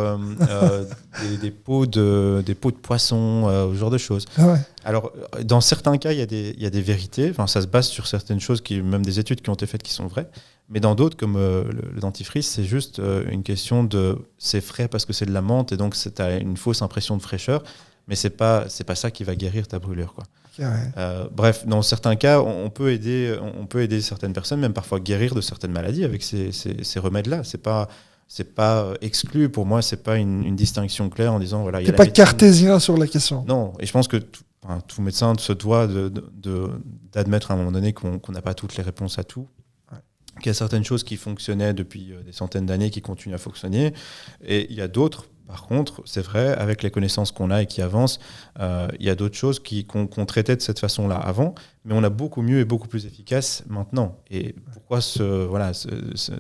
des pots de poisson, ce genre de choses. Ah ouais. Alors, dans certains cas, il y a des vérités. Enfin, ça se base sur certaines choses, même des études qui ont été faites qui sont vraies. Mais dans d'autres, comme le dentifrice, c'est juste une question de... C'est frais parce que c'est de la menthe, et donc tu as une fausse impression de fraîcheur. Mais c'est pas ça qui va guérir ta brûlure, quoi. Ouais. Bref, dans certains cas, on peut aider certaines personnes, même parfois guérir de certaines maladies avec ces remèdes-là. C'est pas exclu. Pour moi, c'est pas une distinction claire en disant voilà. T'es pas cartésien sur la question. Non, et je pense que tout médecin se doit d'admettre à un moment donné qu'on n'a pas toutes les réponses à tout. Ouais. Qu'il y a certaines choses qui fonctionnaient depuis des centaines d'années qui continuent à fonctionner, et il y a d'autres. Par contre, c'est vrai, avec les connaissances qu'on a et qui avancent, il y a d'autres choses qu'on traitait de cette façon-là avant, mais on a beaucoup mieux et beaucoup plus efficace maintenant. Et pourquoi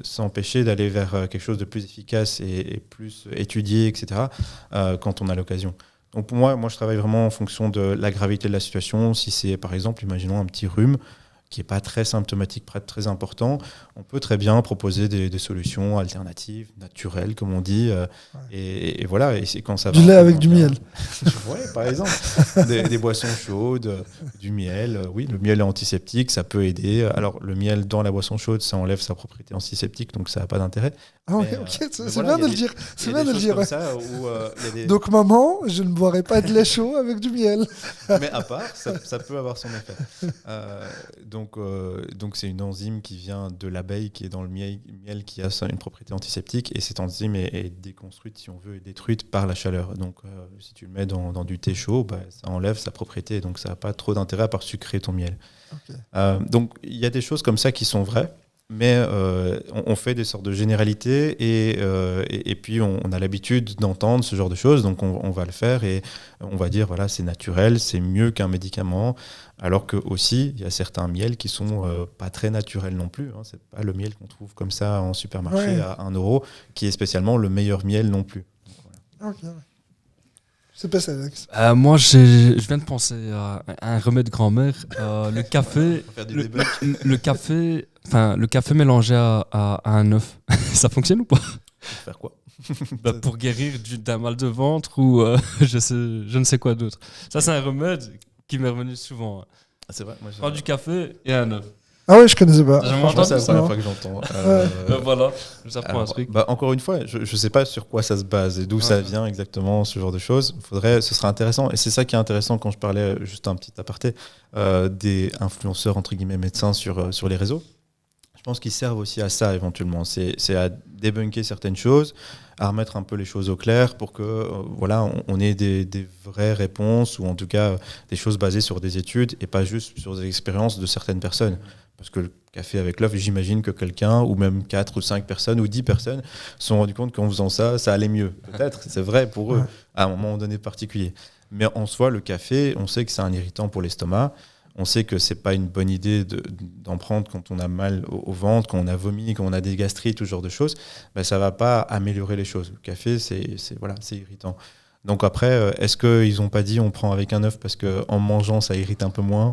s'empêcher d'aller vers quelque chose de plus efficace et plus étudié, etc., quand on a l'occasion. Donc pour moi, je travaille vraiment en fonction de la gravité de la situation. Si c'est, par exemple, imaginons un petit rhume, qui n'est pas très symptomatique, pas très important, on peut très bien proposer des solutions alternatives, naturelles, comme on dit. Et voilà, et c'est quand ça va... Du lait avec du miel. Oui, par exemple. des boissons chaudes, du miel. Oui, le miel est antiseptique, ça peut aider. Alors, le miel dans la boisson chaude, ça enlève sa propriété antiseptique, donc ça n'a pas d'intérêt. Ah ok, c'est bien de le dire. C'est bien de le dire. Donc, maman, je ne boirai pas de lait chaud avec du miel. Mais à part, ça peut avoir son effet. Donc c'est une enzyme qui vient de l'abeille, qui est dans le miel qui a une propriété antiseptique, et cette enzyme est déconstruite, si on veut, et détruite par la chaleur. Donc si tu le mets dans du thé chaud, ça enlève sa propriété, donc ça n'a pas trop d'intérêt à part sucrer ton miel. Okay. Donc il y a des choses comme ça qui sont vraies, mais on fait des sortes de généralités, et puis on a l'habitude d'entendre ce genre de choses, donc on va le faire, et on va dire voilà, c'est naturel, c'est mieux qu'un médicament, alors que aussi il y a certains miels qui sont pas très naturels non plus, hein. C'est pas le miel qu'on trouve comme ça en supermarché à 1 € qui est spécialement le meilleur miel non plus. Donc, voilà. Okay. C'est pas ça, Alex. Moi, je viens de penser à un remède grand-mère. Le café, le café mélangé à un œuf. Ça fonctionne ou pas? Pour faire quoi? Pour guérir d'un mal de ventre ou je ne sais quoi d'autre. Ça, c'est un remède qui m'est revenu souvent. Ah, c'est vrai. Moi, prends du café et un œuf. Ah ouais, je connaissais pas. Franchement, c'est la première fois que j'entends. Voilà, je vous apprends un truc. Encore une fois, je ne sais pas sur quoi ça se base et d'où ça vient exactement, ce genre de choses. Ce serait intéressant. Et c'est ça qui est intéressant quand je parlais, juste un petit aparté, des influenceurs, entre guillemets, médecins sur les réseaux. Je pense qu'ils servent aussi à ça éventuellement. C'est à débunker certaines choses, à remettre un peu les choses au clair pour que on ait des vraies réponses ou en tout cas des choses basées sur des études et pas juste sur des expériences de certaines personnes. Parce que le café avec l'œuf, j'imagine que quelqu'un, ou même 4 ou 5 personnes ou 10 personnes se sont rendus compte qu'en faisant ça, ça allait mieux. Peut-être, c'est vrai pour eux, à un moment donné particulier. Mais en soi, le café, on sait que c'est un irritant pour l'estomac. On sait que c'est pas une bonne idée d'en prendre quand on a mal au ventre, quand on a vomi, quand on a des gastrites, tout ce genre de choses. Ben, ça va pas améliorer les choses. Le café, c'est irritant. Donc après, est-ce qu'ils n'ont pas dit on prend avec un œuf parce qu'en mangeant, ça irrite un peu moins ?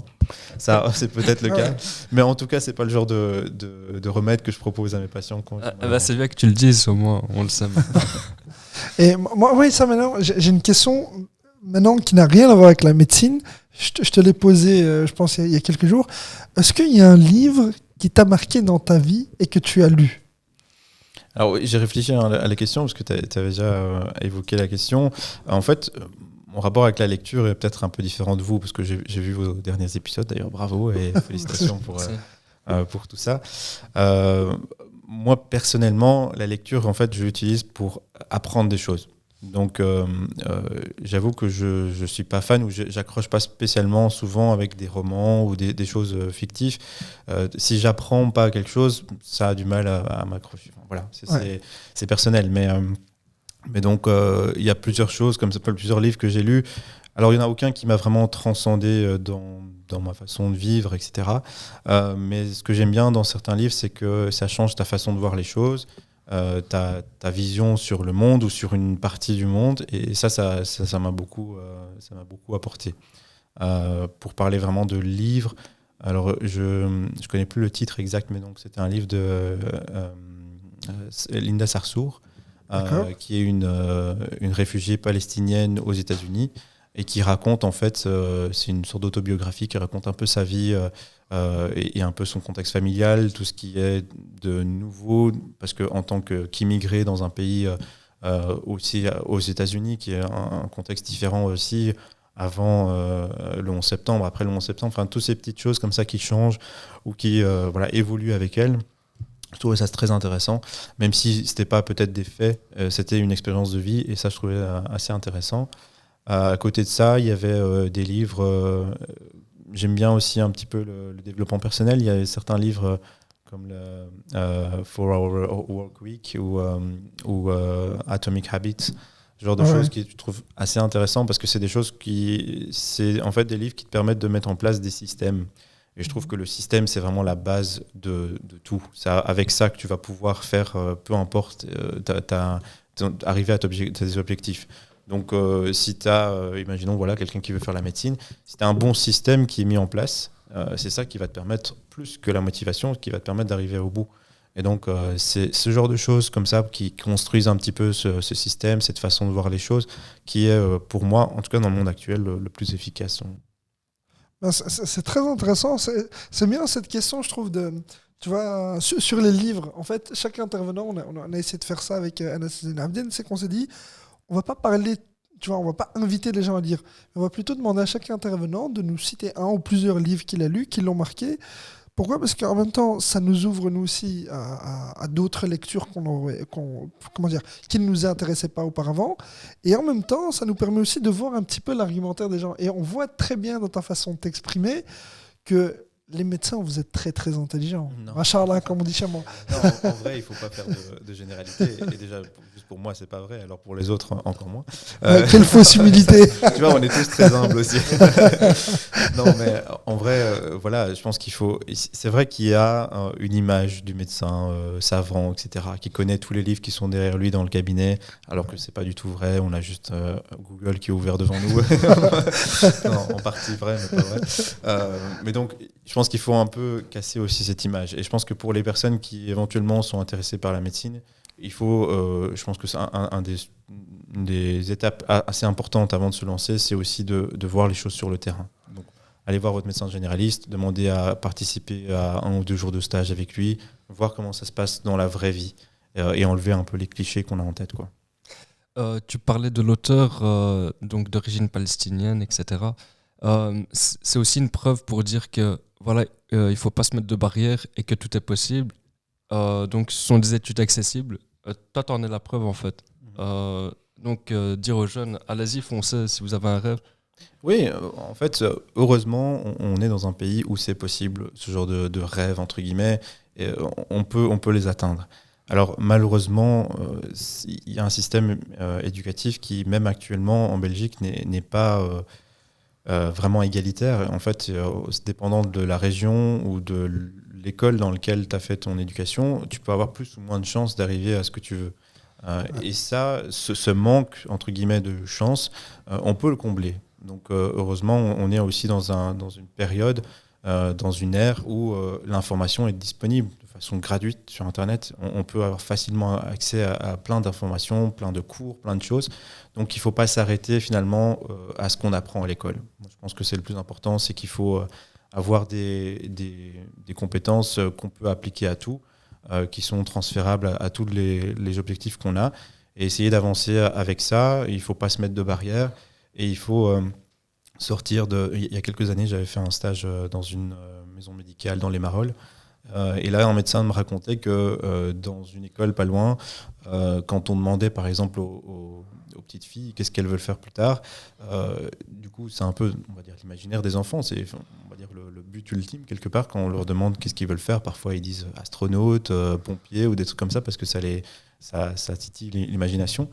Ça, c'est peut-être le cas. Mais en tout cas, c'est pas le genre de remède que je propose à mes patients. C'est bien que tu le dises, au moins, on le sait. Et moi, oui, ça maintenant, j'ai une question maintenant qui n'a rien à voir avec la médecine. Je te l'ai posée, je pense, il y a quelques jours. Est-ce qu'il y a un livre qui t'a marqué dans ta vie et que tu as lu ? Alors, j'ai réfléchi à la question parce que tu avais déjà évoqué la question. En fait, mon rapport avec la lecture est peut-être un peu différent de vous parce que j'ai vu vos derniers épisodes. D'ailleurs, bravo et félicitations pour tout ça. Moi, personnellement, la lecture, en fait, je l'utilise pour apprendre des choses. Donc, j'avoue que je ne suis pas fan ou j'accroche pas spécialement souvent avec des romans ou des choses fictives. Si j'apprends pas quelque chose, ça a du mal à m'accrocher. Enfin, voilà, c'est personnel. Mais donc, il y a plusieurs choses, comme ça peut plusieurs livres que j'ai lus. Alors, il n'y en a aucun qui m'a vraiment transcendé dans ma façon de vivre, etc. Mais ce que j'aime bien dans certains livres, c'est que ça change ta façon de voir les choses. Ta vision sur le monde ou sur une partie du monde et ça m'a beaucoup apporté. Pour parler vraiment de livres, alors je connais plus le titre exact, mais donc c'était un livre de Linda Sarsour, qui est une réfugiée palestinienne aux États-Unis et qui raconte en fait, c'est une sorte d'autobiographie qui raconte un peu sa vie et un peu son contexte familial, tout ce qui est de nouveau, parce qu'en tant qu'immigré dans un pays aussi aux États-Unis, qui est un contexte différent aussi, avant le 11 septembre, après le 11 septembre, enfin toutes ces petites choses comme ça qui changent ou qui évoluent avec elle. Je trouvais ça très intéressant, même si c'était pas peut-être des faits, c'était une expérience de vie et ça je trouvais assez intéressant. À côté de ça, il y avait des livres. J'aime bien aussi un petit peu le développement personnel. Il y a certains livres comme le 4-Hour Work Week ou Atomic Habits, ce genre de choses qui je trouve assez intéressant parce que c'est des choses c'est en fait des livres qui te permettent de mettre en place des systèmes. Et je trouve que le système, c'est vraiment la base de tout. C'est avec ça que tu vas pouvoir faire, peu importe, arriver à tes objectifs. Donc, si tu as, imaginons, quelqu'un qui veut faire la médecine, si tu as un bon système qui est mis en place, c'est ça qui va te permettre, plus que la motivation, qui va te permettre d'arriver au bout. Et donc, c'est ce genre de choses comme ça qui construisent un petit peu ce système, cette façon de voir les choses, qui est, pour moi, en tout cas dans le monde actuel, le plus efficace. C'est très intéressant. C'est bien cette question, je trouve, tu vois, sur les livres. En fait, chaque intervenant, on a essayé de faire ça avec Anas Abdin, c'est qu'on s'est dit, on va pas parler, tu vois, on va pas inviter les gens à lire. On va plutôt demander à chaque intervenant de nous citer un ou plusieurs livres qu'il a lus, qui l'ont marqué. Pourquoi ? Parce qu'en même temps, ça nous ouvre nous aussi à d'autres lectures qui ne nous intéressaient pas auparavant. Et en même temps, ça nous permet aussi de voir un petit peu l'argumentaire des gens. Et on voit très bien dans ta façon de t'exprimer que les médecins, vous êtes très très intelligents. Machallah, comme on dit chez moi. Non, en vrai, il ne faut pas faire de généralité. Et déjà, juste pour moi, c'est pas vrai. Alors pour les autres, encore moins. Quelle fausse humilité. Tu vois, on est tous très humbles aussi. Non, mais en vrai, je pense qu'il faut... C'est vrai qu'il y a une image du médecin savant, etc., qui connaît tous les livres qui sont derrière lui dans le cabinet, alors que c'est pas du tout vrai. On a juste Google qui est ouvert devant nous. Non, en partie vrai, mais pas vrai. Mais donc, je pense qu'il faut un peu casser aussi cette image. Et je pense que pour les personnes qui éventuellement sont intéressées par la médecine, il faut, je pense que c'est un des étapes assez importantes avant de se lancer, c'est aussi de voir les choses sur le terrain. Donc, allez voir votre médecin généraliste, demandez à participer à 1 ou 2 jours de stage avec lui, voir comment ça se passe dans la vraie vie et enlever un peu les clichés qu'on a en tête, quoi. Tu parlais de l'auteur donc d'origine palestinienne, etc. C'est aussi une preuve pour dire que voilà, il faut pas se mettre de barrières et que tout est possible. Donc, ce sont des études accessibles. Toi, tu en es la preuve en fait. Donc, dire aux jeunes, allez-y, foncez si vous avez un rêve. Oui, en fait, heureusement, on est dans un pays où c'est possible, ce genre de rêve, entre guillemets, et on peut les atteindre. Alors malheureusement, il y a un système éducatif qui, même actuellement en Belgique, n'est pas vraiment égalitaire. En fait, c'est dépendant de la région ou de l'école dans laquelle tu as fait ton éducation, tu peux avoir plus ou moins de chances d'arriver à ce que tu veux. Et ça, ce manque, entre guillemets, de chance, on peut le combler. Donc heureusement, on est aussi dans une période, dans une ère où l'information est disponible de façon gratuite sur Internet. On peut avoir facilement accès à plein d'informations, plein de cours, plein de choses. Donc il ne faut pas s'arrêter finalement à ce qu'on apprend à l'école. Je pense que c'est le plus important, c'est qu'il faut avoir des compétences qu'on peut appliquer à tout, qui sont transférables à tous les objectifs qu'on a, et essayer d'avancer avec ça. Il ne faut pas se mettre de barrières, et il faut sortir de... Il y a quelques années, j'avais fait un stage dans une maison médicale dans les Marolles, et là, un médecin me racontait que dans une école pas loin, quand on demandait par exemple aux petites filles qu'est-ce qu'elles veulent faire plus tard, du coup c'est un peu, on va dire, l'imaginaire des enfants, c'est, on va dire, le but ultime quelque part. Quand on leur demande qu'est-ce qu'ils veulent faire, parfois ils disent astronaute, pompier ou des trucs comme ça, parce que ça titille l'imagination.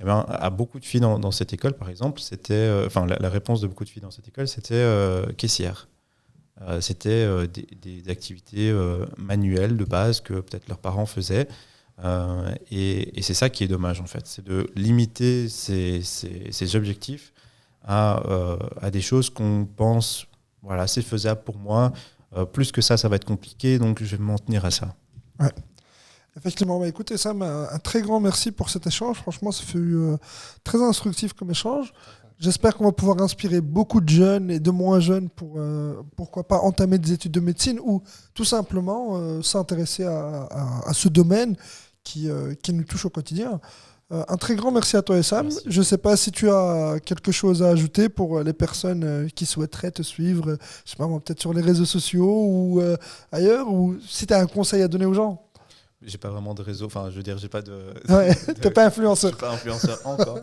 Et ben, à beaucoup de filles dans cette école, par exemple, c'était, la réponse de beaucoup de filles dans cette école, c'était caissière. C'était des activités manuelles de base que peut-être leurs parents faisaient. Et c'est ça qui est dommage, en fait. C'est de limiter ces objectifs à des choses qu'on pense, voilà, c'est faisable pour moi. Plus que ça va être compliqué, donc je vais m'en tenir à ça. Ouais. Effectivement, écoutez Sam, un très grand merci pour cet échange. Franchement, ça fait très instructif comme échange. J'espère qu'on va pouvoir inspirer beaucoup de jeunes et de moins jeunes pour, pourquoi pas, entamer des études de médecine ou tout simplement s'intéresser à ce domaine qui nous touche au quotidien. Un très grand merci à toi, Sam. Merci. Je ne sais pas si tu as quelque chose à ajouter pour les personnes qui souhaiteraient te suivre, je sais pas, peut-être sur les réseaux sociaux ou ailleurs, ou si tu as un conseil à donner aux gens. J'ai pas vraiment de réseau, enfin je veux dire, j'ai pas de... Ouais, t'es pas influenceur. Je suis pas influenceur encore,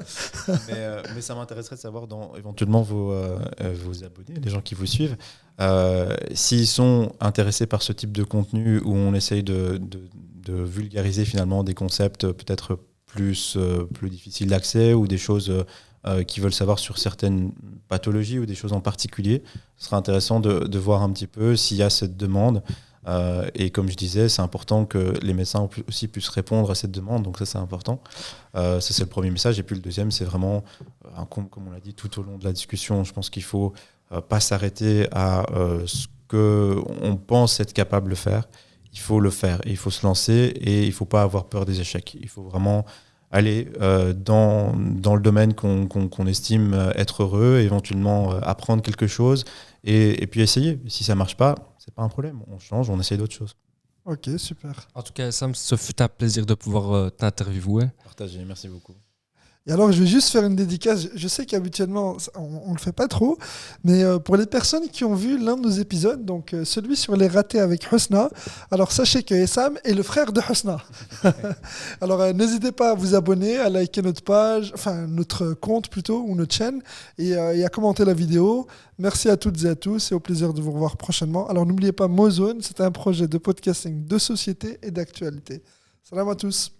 mais ça m'intéresserait de savoir éventuellement vos abonnés, les gens qui vous suivent, s'ils sont intéressés par ce type de contenu où on essaye de vulgariser finalement des concepts peut-être plus difficiles d'accès ou des choses qui veulent savoir sur certaines pathologies ou des choses en particulier. Ce serait intéressant de voir un petit peu s'il y a cette demande. Et comme je disais, c'est important que les médecins aussi puissent répondre à cette demande, donc ça c'est important. Ça c'est le premier message. Et puis le deuxième, c'est vraiment, comme on l'a dit tout au long de la discussion, je pense qu'il ne faut pas s'arrêter à ce qu'on pense être capable de faire. Il faut le faire, et il faut se lancer, et il ne faut pas avoir peur des échecs. Il faut vraiment aller dans le domaine qu'on estime être heureux, éventuellement apprendre quelque chose, et puis essayer. Si ça ne marche pas, c'est pas un problème, on change, on essaie d'autres choses. Ok, super. En tout cas, Sam, ce fut un plaisir de pouvoir t'interviewer. Partagez, merci beaucoup. Et alors, je vais juste faire une dédicace. Je sais qu'habituellement, on ne le fait pas trop, mais pour les personnes qui ont vu l'un de nos épisodes, donc celui sur les ratés avec Husna, alors sachez que Essam est le frère de Husna. Alors, n'hésitez pas à vous abonner, à liker notre page, enfin notre compte plutôt, ou notre chaîne, et à commenter la vidéo. Merci à toutes et à tous, et au plaisir de vous revoir prochainement. Alors, n'oubliez pas Mozone, c'est un projet de podcasting de société et d'actualité. Salam à tous.